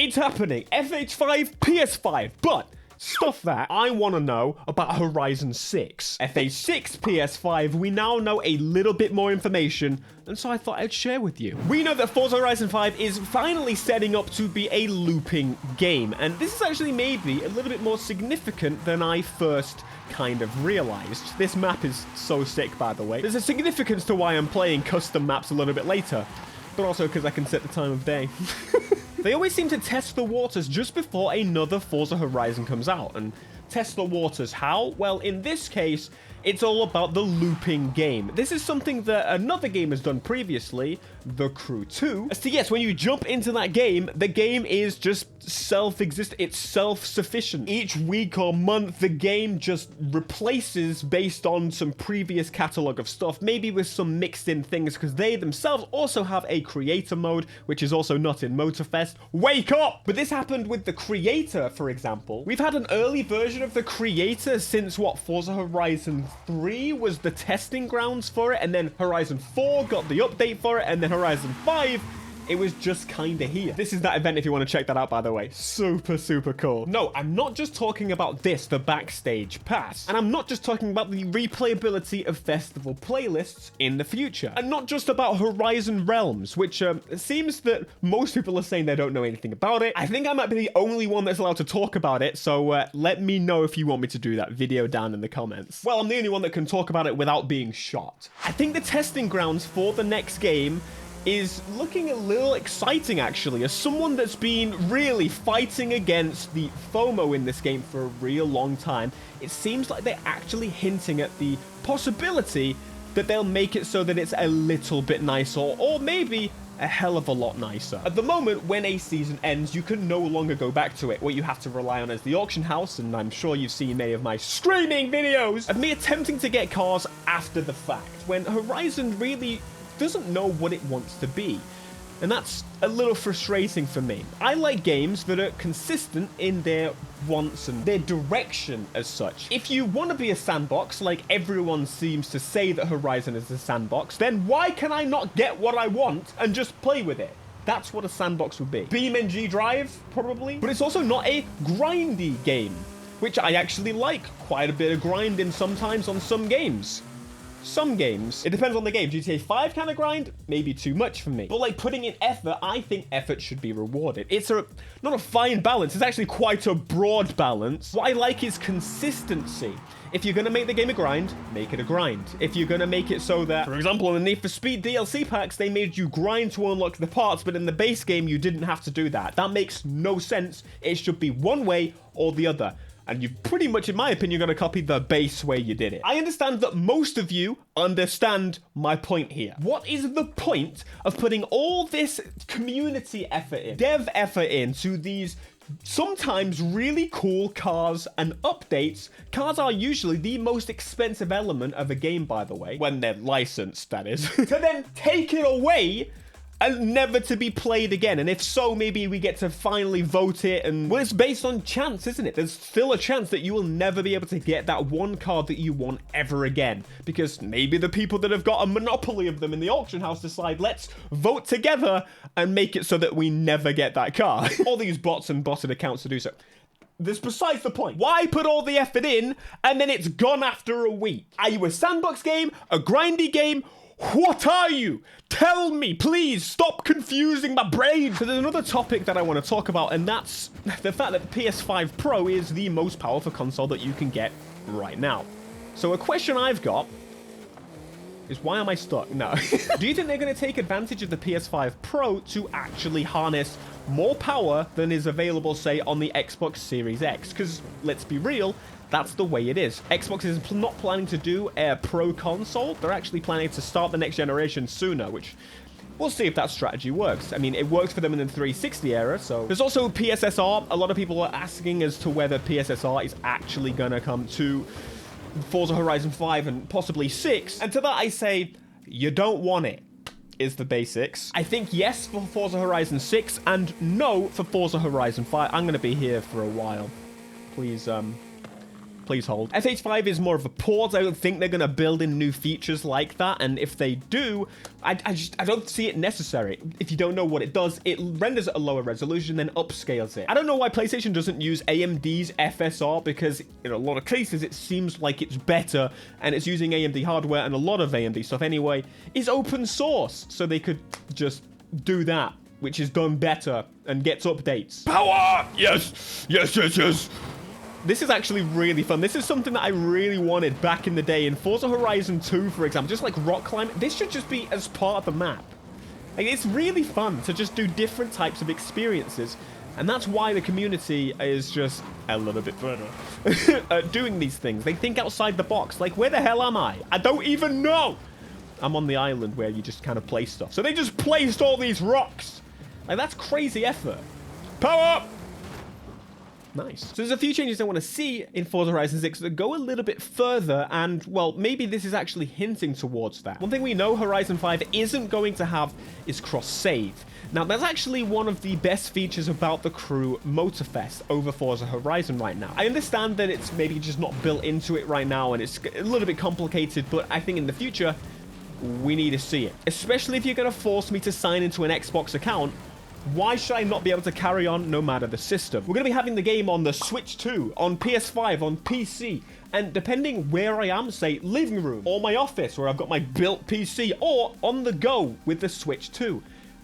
It's happening. FH5, PS5, but stuff that I want to know about Horizon 6. FH6 PS5, we now know a little bit more information, and so I thought I'd share with you. We know that Forza Horizon 5 is finally setting up to be a looping game, and this is actually maybe a little bit more significant than I first kind of realized. This map is so sick, by the way. There's a significance to why I'm playing custom maps a little bit later, but also because I can set the time of day. They always seem to test the waters just before another Forza Horizon comes out. And test the waters how? Well, in this case, it's all about the looping game. This is something that another game has done previously, The Crew 2. So yes, when you jump into that game, the game is just self-existent. It's self-sufficient. Each week or month, the game just replaces based on some previous catalog of stuff, maybe with some mixed in things, because they themselves also have a creator mode, which is also not in Motorfest. Wake up! But this happened with the creator, for example. We've had an early version of the creator since, what, Forza Horizon 3 was the testing grounds for it, and then Horizon 4 got the update for it, and then Horizon 5, it was just kind of here. This is that event if you want to check that out, by the way. Super, super cool. No, I'm not just talking about this, the backstage pass. And I'm not just talking about the replayability of festival playlists in the future. And not just about Horizon Realms, which it seems that most people are saying they don't know anything about it. I think I might be the only one that's allowed to talk about it, so let me know if you want me to do that video down in the comments. Well, I'm the only one that can talk about it without being shot. I think the testing grounds for the next game is looking a little exciting, actually. As someone that's been really fighting against the FOMO in this game for a real long time, it seems like they're actually hinting at the possibility that they'll make it so that it's a little bit nicer, or maybe a hell of a lot nicer. At the moment, when a season ends, you can no longer go back to it. What you have to rely on is the auction house, and I'm sure you've seen many of my screaming videos of me attempting to get cars after the fact, when Horizon really doesn't know what it wants to be. And that's a little frustrating for me. I like games that are consistent in their wants and their direction as such. If you want to be a sandbox, like everyone seems to say that Horizon is a sandbox, then why can I not get what I want and just play with it? That's what a sandbox would be. BeamNG Drive, probably. But it's also not a grindy game, which I actually like. Quite a bit of grinding sometimes on some games. Some games. It depends on the game. GTA 5 kind of grind, maybe too much for me. But like putting in effort, I think effort should be rewarded. It's not a fine balance. It's actually quite a broad balance. What I like is consistency. If you're going to make the game a grind, make it a grind. If you're going to make it so that, for example, in the Need for Speed DLC packs, they made you grind to unlock the parts, but in the base game, you didn't have to do that. That makes no sense. It should be one way or the other. And you've pretty much, in my opinion, got to copy the base way you did it. I understand that most of you understand my point here. What is the point of putting all this community effort in, dev effort into these sometimes really cool cars and updates? Cars are usually the most expensive element of a game, by the way, when they're licensed, that is. To then take it away and never to be played again. And if so, maybe we get to finally vote it. And well, it's based on chance, isn't it? There's still a chance that you will never be able to get that one card that you want ever again, because maybe the people that have got a monopoly of them in the auction house decide, let's vote together and make it so that we never get that car. All these bots and botted accounts to do so. That's besides the point. Why put all the effort in and then it's gone after a week? Are you a sandbox game, a grindy game? What are you? Tell me, please. Stop confusing my brain. So there's another topic that I want to talk about, and that's the fact that the PS5 Pro is the most powerful console that you can get right now. So a question I've got is, why am I stuck? No. Do you think they're going to take advantage of the PS5 Pro to actually harness more power than is available, say, on the Xbox Series X? Because let's be real, that's the way it is. Xbox is not planning to do a Pro console. They're actually planning to start the next generation sooner, which we'll see if that strategy works. I mean, it works for them in the 360 era, so. There's also PSSR. A lot of people are asking as to whether PSSR is actually going to come to Forza Horizon 5 and possibly 6. And to that I say, you don't want it, is the basics. I think yes for Forza Horizon 6 and no for Forza Horizon 5. I'm going to be here for a while. Please, Please hold. FH5 is more of a port. I don't think they're going to build in new features like that. And if they do, I don't see it necessary. If you don't know what it does, it renders at a lower resolution, then upscales it. I don't know why PlayStation doesn't use AMD's FSR, because in a lot of cases, it seems like it's better, and it's using AMD hardware, and a lot of AMD stuff anyway is open source. So they could just do that, which is done better and gets updates. Power! Yes! Yes, yes, yes! This is actually really fun. This is something that I really wanted back in the day. In Forza Horizon 2, for example, just like rock climbing, this should just be as part of the map. Like, it's really fun to just do different types of experiences. And that's why the community is just a little bit further at doing these things. They think outside the box. Like, where the hell am I? I don't even know. I'm on the island where you just kind of place stuff. So they just placed all these rocks. Like, that's crazy effort. Power up! Nice. So there's a few changes I want to see in Forza Horizon 6 that go a little bit further, and, well, maybe this is actually hinting towards that. One thing we know Horizon 5 isn't going to have is cross-save. Now, that's actually one of the best features about the Crew Motorfest over Forza Horizon right now. I understand that it's maybe just not built into it right now, and it's a little bit complicated, but I think in the future, we need to see it. Especially if you're going to force me to sign into an Xbox account. Why should I not be able to carry on no matter the system? We're going to be having the game on the Switch 2, on PS5, on PC, and depending where I am, say living room, or my office where I've got my built PC, or on the go with the Switch 2.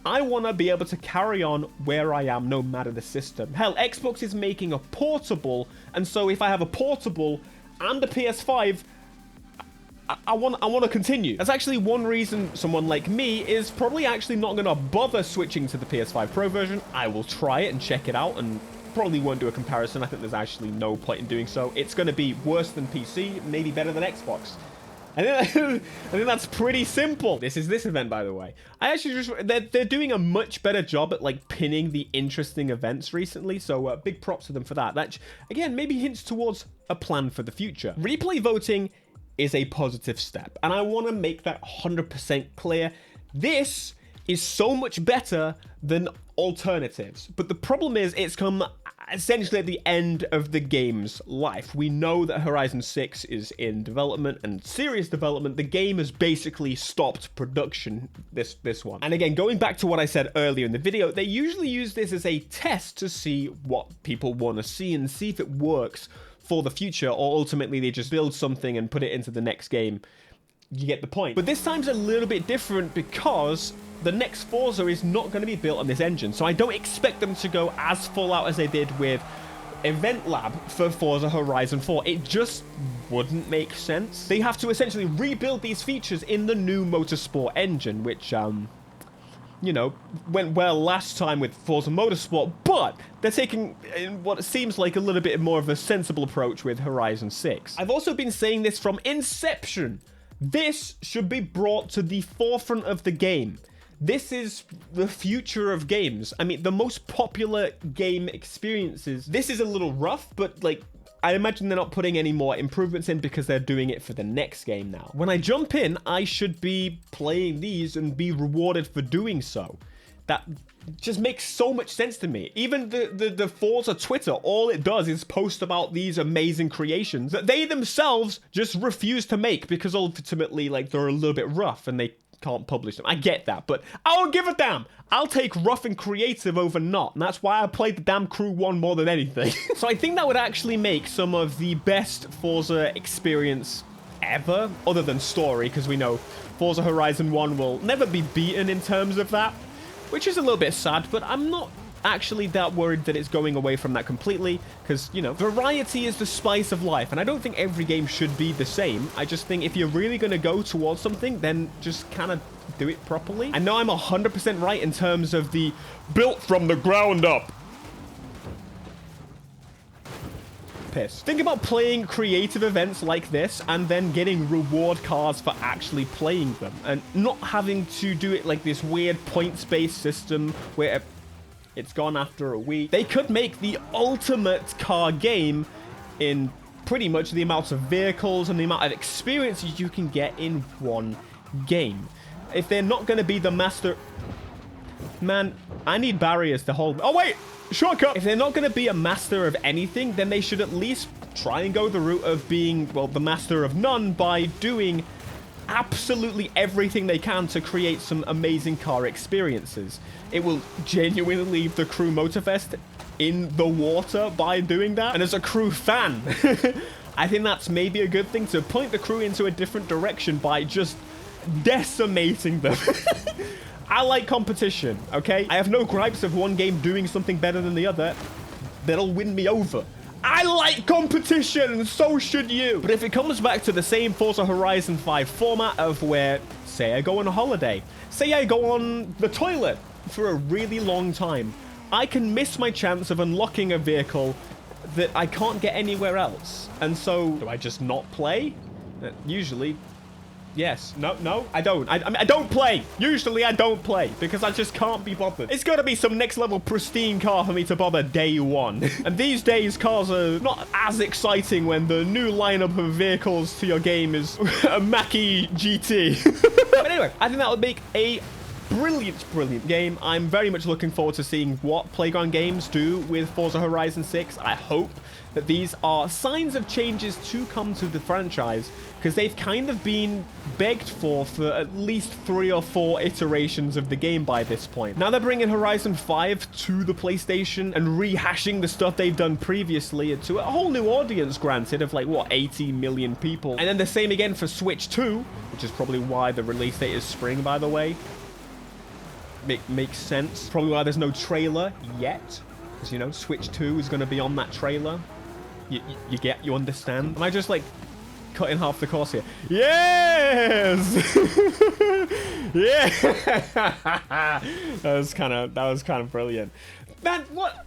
I want to be able to carry on where I am no matter the system. Hell, Xbox is making a portable, and so if I have a portable and a PS5, I want to continue. That's actually one reason someone like me is probably actually not going to bother switching to the PS5 Pro version. I will try it and check it out, and probably won't do a comparison. I think there's actually no point in doing so. It's going to be worse than PC, maybe better than Xbox. I think that's pretty simple. This is this event, by the way. I actually just... They're doing a much better job at, like, pinning the interesting events recently, so big props to them for that. That, again, maybe hints towards a plan for the future. Replay voting is a positive step, and I want to make that 100% clear. This is so much better than alternatives, but the problem is it's come essentially at the end of the game's life. We know that Horizon 6 is in development and serious development. The game has basically stopped production, this one. And again, going back to what I said earlier in the video, they usually use this as a test to see what people want to see and see if it works for the future, or ultimately they just build something and put it into the next game. You get the point. But this time's a little bit different because the next Forza is not going to be built on this engine, so I don't expect them to go as full out as they did with Event Lab for Forza Horizon 4. It just wouldn't make sense. They have to essentially rebuild these features in the new Motorsport engine, which you know, went well last time with Forza Motorsport, but they're taking what seems like a little bit more of a sensible approach with Horizon 6. I've also been saying this from inception. This should be brought to the forefront of the game. This is the future of games. I mean, the most popular game experiences. This is a little rough, but like, I imagine they're not putting any more improvements in because they're doing it for the next game now. When I jump in, I should be playing these and be rewarded for doing so. That just makes so much sense to me. Even the Forza Twitter, all it does is post about these amazing creations that they themselves just refuse to make because ultimately, like, they're a little bit rough and they can't publish them. I get that, but I don't give a damn. I'll take rough and creative over not, and that's why I played the damn Crew 1 more than anything. So I think that would actually make some of the best Forza experience ever, other than story, because we know Forza Horizon 1 will never be beaten in terms of that, which is a little bit sad, but I'm not actually that worried that it's going away from that completely, because, you know, variety is the spice of life, and I don't think every game should be the same. I just think if you're really going to go towards something, then just kind of do it properly. I know I'm 100% right in terms of the built from the ground up. Piss. Think about playing creative events like this and then getting reward cards for actually playing them, and not having to do it like this weird points-based system where it's gone after a week. They could make the ultimate car game in pretty much the amount of vehicles and the amount of experiences you can get in one game. If they're not going to be the master... Man, I need barriers to hold... Oh, wait! Shortcut. If they're not going to be a master of anything, then they should at least try and go the route of being, well, the master of none by doing absolutely everything they can to create some amazing car experiences. It will genuinely leave the Crew Motorfest in the water by doing that. And as a Crew fan, I think that's maybe a good thing, to point the Crew into a different direction by just decimating them. I like competition, okay? I have no gripes of one game doing something better than the other. That'll win me over. I like competition, and so should you. But if it comes back to the same Forza Horizon 5 format of where, say I go on a holiday, say I go on the toilet for a really long time, I can miss my chance of unlocking a vehicle that I can't get anywhere else. And so, do I just not play? Usually, yes. No, I don't. I don't play. Usually I don't play because I just can't be bothered. It's got to be some next level pristine car for me to bother day one. And these days, cars are not as exciting when the new lineup of vehicles to your game is a Mackie GT. But anyway, I think that would make a brilliant game. I'm very much looking forward to seeing what Playground Games do with Forza Horizon 6. I hope that these are signs of changes to come to the franchise, because they've kind of been begged for at least 3 or 4 iterations of the game by this point. Now they're bringing Horizon 5 to the PlayStation and rehashing the stuff they've done previously to a whole new audience, granted, of like, what, 80 million people. And then the same again for Switch 2, which is probably why the release date is spring, by the way. Makes sense. Probably why there's no trailer yet, because, you know, Switch 2 is going to be on that trailer. You understand? Am I just like cutting half the course here? Yes. Yeah. that was kind of brilliant. Man, what?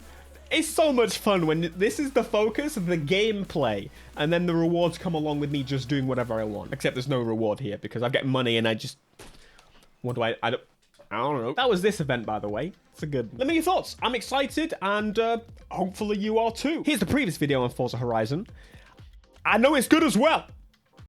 It's so much fun when this is the focus of the gameplay, and then the rewards come along with me just doing whatever I want. Except there's no reward here because I get money and I just, what do I don't know. That was this event, by the way. It's a good... Let me know your thoughts. I'm excited, and hopefully you are too. Here's the previous video on Forza Horizon. I know it's good as well.